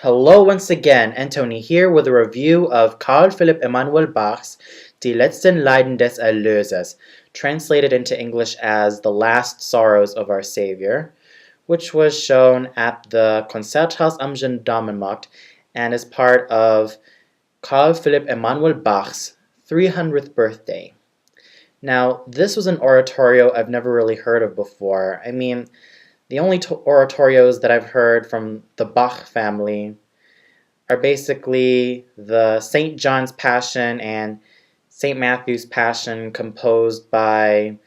Hello once again, Anthony here with a review of Carl Philipp Emanuel Bach's Die Letzten Leiden des Erlösers, translated into English as The Last Sorrows of Our Savior, which was shown at the Konzerthaus am Gendarmenmarkt and is part of Carl Philipp Emanuel Bach's 300th birthday. Now, this was an oratorio I've never really heard of before. The only oratorios that I've heard from the Bach family are basically the St. John's Passion and St. Matthew's Passion composed by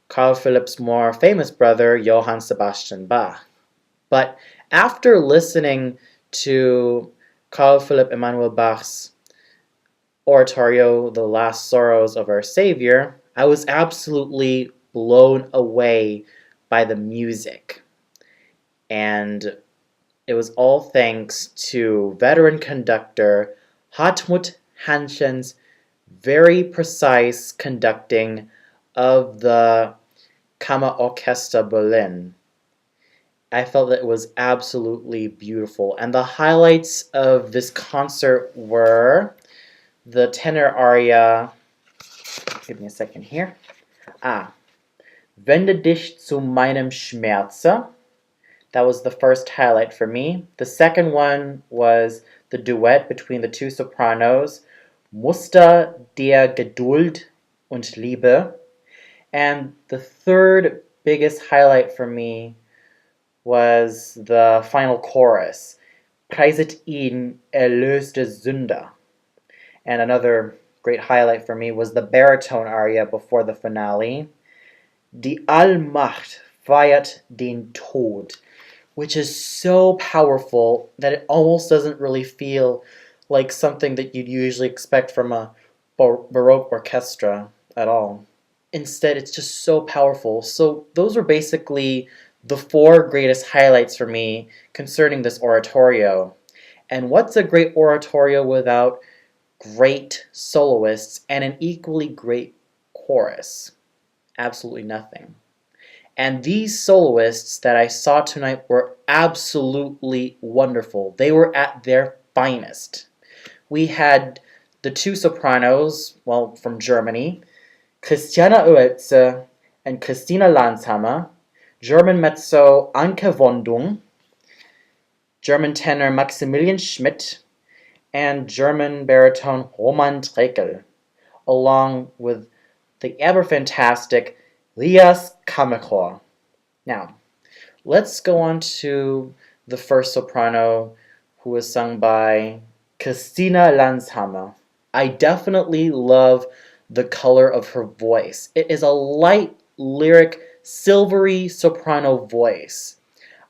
Carl Philipp's more famous brother, Johann Sebastian Bach. But after listening to Carl Philipp Emanuel Bach's oratorio, The Last Sorrows of Our Savior, I was absolutely blown away by the music. And it was all thanks to veteran conductor Hartmut Haenchen's very precise conducting of the Kammerorchester Berlin. I felt that it was absolutely beautiful, and the highlights of this concert were the tenor aria. Give me a second here. Wende dich zu meinem Schmerze. That was the first highlight for me. The second one was the duet between the two sopranos, Muster der Geduld und Liebe. And the third biggest highlight for me was the final chorus, Preiset ihn, erlöste Sünder. And another great highlight for me was the baritone aria before the finale, Die Allmacht feiert den Tod, which is so powerful that it almost doesn't really feel like something that you'd usually expect from a Baroque orchestra at all. Instead, it's just so powerful. So those were basically the four greatest highlights for me concerning this oratorio. And what's a great oratorio without great soloists and an equally great chorus? Absolutely nothing. And these soloists that I saw tonight were absolutely wonderful. They were at their finest. We had the two sopranos, from Germany, Christiane Oelze and Christina Lanshammer, German mezzo Anke Wondung, German tenor Maximilian Schmidt, and German baritone Roman Trekel, along with the ever-fantastic Rias Kammerchor. Now, let's go on to the first soprano, who was sung by Christina Lanshammer. I definitely love the color of her voice. It is a light, lyric, silvery soprano voice.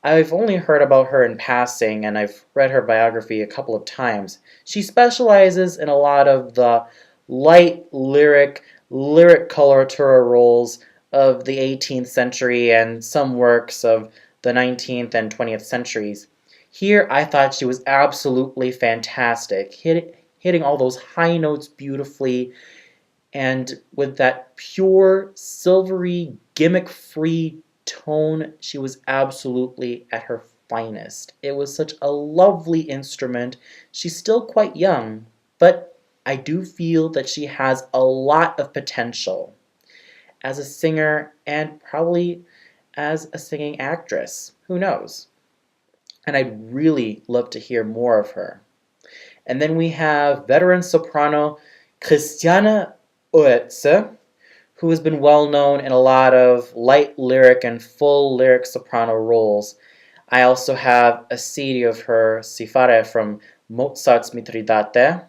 I've only heard about her in passing, and I've read her biography a couple of times. She specializes in a lot of the light, lyric coloratura roles of the 18th century and some works of the 19th and 20th centuries. Here, I thought she was absolutely fantastic, hitting all those high notes beautifully, and with that pure, silvery, gimmick-free tone, she was absolutely at her finest. It was such a lovely instrument. She's still quite young, but I do feel that she has a lot of potential as a singer and probably as a singing actress. Who knows? And I'd really love to hear more of her. And then we have veteran soprano Christiane Oelze, who has been well known in a lot of light lyric and full lyric soprano roles. I also have a CD of her Si fare from Mozart's Mitridate,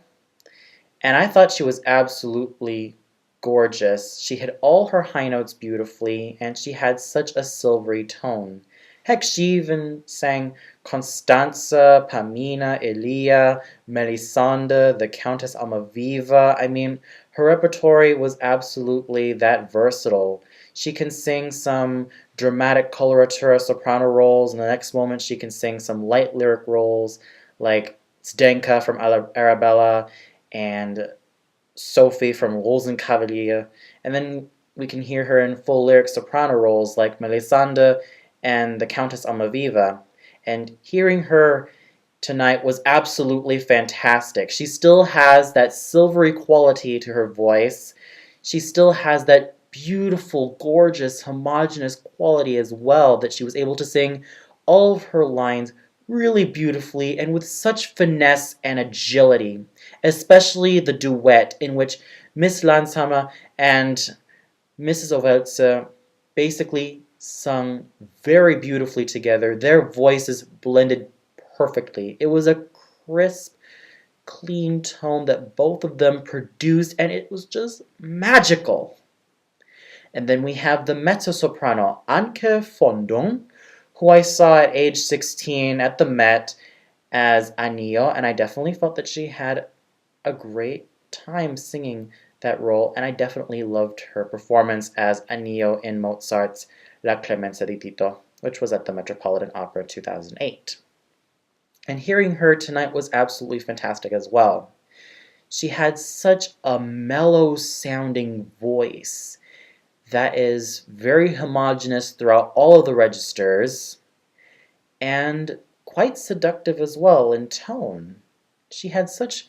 and I thought she was absolutely gorgeous. She hit all her high notes beautifully, and she had such a silvery tone. Heck, she even sang Constanza, Pamina, Elia, Melisande, the Countess Almaviva. Her repertory was absolutely that versatile. She can sing some dramatic coloratura soprano roles, and the next moment she can sing some light lyric roles like Zdenka from Arabella and Sophie from Rosenkavalier, and then we can hear her in full lyric soprano roles like Melisande and the Countess Almaviva. And hearing her tonight was absolutely fantastic. She still has that silvery quality to her voice. She still has that beautiful, gorgeous, homogeneous quality as well, that she was able to sing all of her lines really beautifully and with such finesse and agility, especially the duet in which Miss Landshammer and Mrs. Overtze basically sung very beautifully together. Their voices blended perfectly. It was a crisp, clean tone that both of them produced, and it was just magical. And then we have the mezzo-soprano Anke Fondung, who I saw at age 16 at the Met as Anio, and I definitely felt that she had a great time singing that role, and I definitely loved her performance as Anio in Mozart's La Clemenza di Tito, which was at the Metropolitan Opera 2008. And hearing her tonight was absolutely fantastic as well. She had such a mellow sounding voice that is very homogeneous throughout all of the registers and quite seductive as well in tone. She had such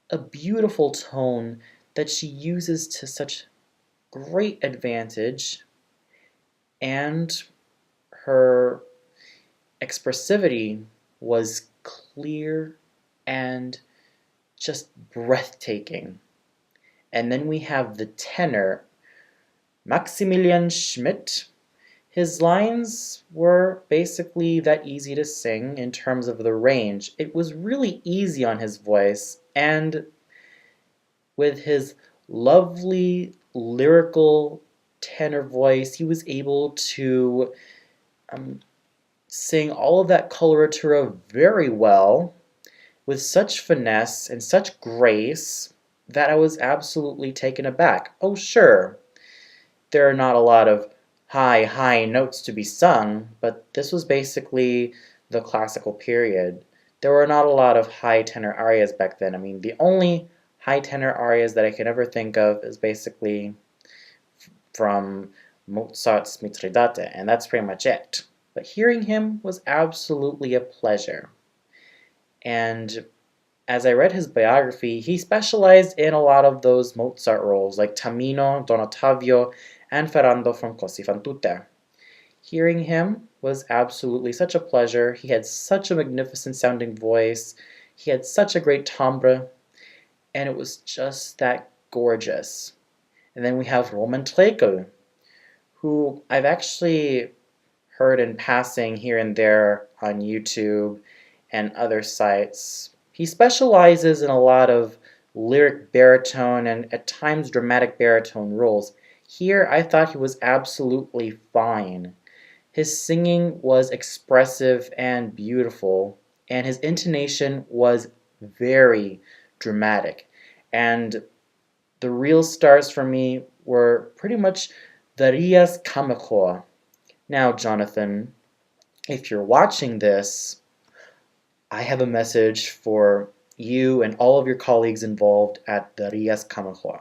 a beautiful tone that she uses to such great advantage, and her expressivity was clear and just breathtaking. And then we have the tenor, Maximilian Schmidt. His lines were basically that easy to sing in terms of the range. It was really easy on his voice, and with his lovely lyrical tenor voice, he was able to sing all of that coloratura very well with such finesse and such grace that I was absolutely taken aback. Oh, sure, there are not a lot of high notes to be sung, but this was basically the classical period. There were not a lot of high tenor arias back then. I mean, the only high tenor arias that I can ever think of is basically from Mozart's Mitridate, and that's pretty much it. But hearing him was absolutely a pleasure. And as I read his biography, he specialized in a lot of those Mozart roles, like Tamino, Don Ottavio, and Ferrando from Così fan tutte. Hearing him was absolutely such a pleasure. He had such a magnificent sounding voice. He had such a great timbre, and it was just that gorgeous. And then we have Roman Trekel, who I've actually heard in passing here and there on YouTube and other sites. He specializes in a lot of lyric baritone and at times dramatic baritone roles. Here I thought he was absolutely fine. His singing was expressive and beautiful, and his intonation was very dramatic. And the real stars for me were pretty much the Rias Kammerchor. Now, Jonathan, if you're watching this, I have a message for you and all of your colleagues involved at the Rias Kammerchor.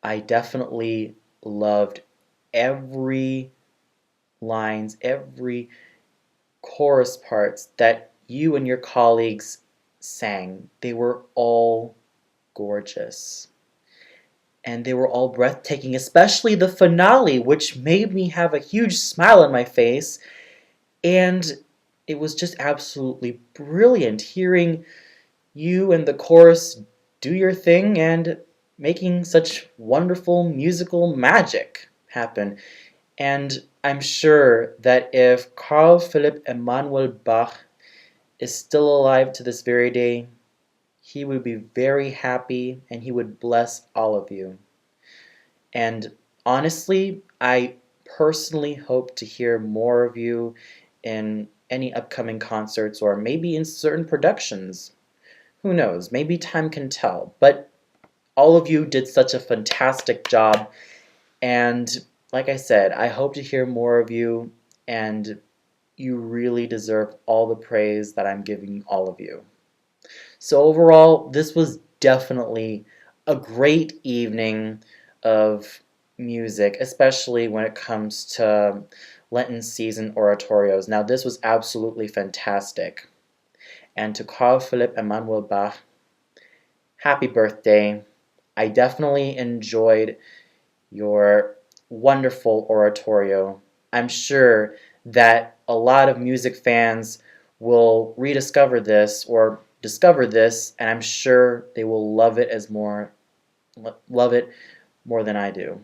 I definitely loved every lines, every chorus parts that you and your colleagues sang. They were all gorgeous. And they were all breathtaking, especially the finale, which made me have a huge smile on my face. And it was just absolutely brilliant hearing you and the chorus do your thing and making such wonderful musical magic happen. And I'm sure that if Carl Philipp Emanuel Bach is still alive to this very day, he would be very happy and he would bless all of you. And honestly, I personally hope to hear more of you in any upcoming concerts or maybe in certain productions. Who knows? Maybe time can tell. But all of you did such a fantastic job. And like I said, I hope to hear more of you. And you really deserve all the praise that I'm giving all of you. So overall, this was definitely a great evening of music, especially when it comes to Lenten season oratorios. Now, this was absolutely fantastic. And to Carl Philipp Emanuel Bach, happy birthday. I definitely enjoyed your wonderful oratorio. I'm sure that a lot of music fans will rediscover this or discover this, and I'm sure they will love it more than I do.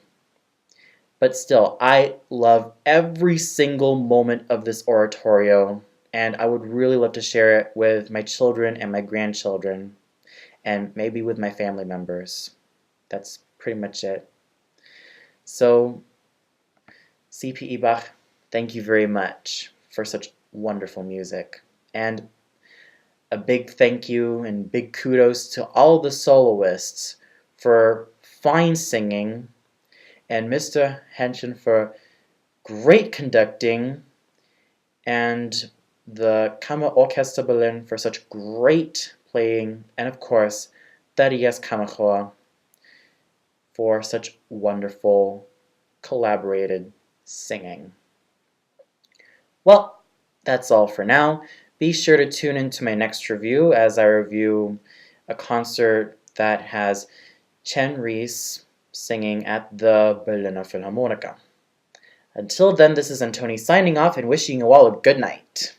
But still, I love every single moment of this oratorio, and I would really love to share it with my children and my grandchildren, and maybe with my family members. That's pretty much it. So, CPE Bach, thank you very much for such wonderful music. And a big thank you and big kudos to all the soloists for fine singing, and Mr. Haenchen for great conducting, and the Kammerorchester Berlin for such great playing, and of course, Thaddeus Kammerchor for such wonderful collaborated singing. Well, that's all for now. Be sure to tune into my next review as I review a concert that has Chen Rees singing at the Berliner Philharmoniker. Until then, this is Antoni signing off and wishing you all a good night.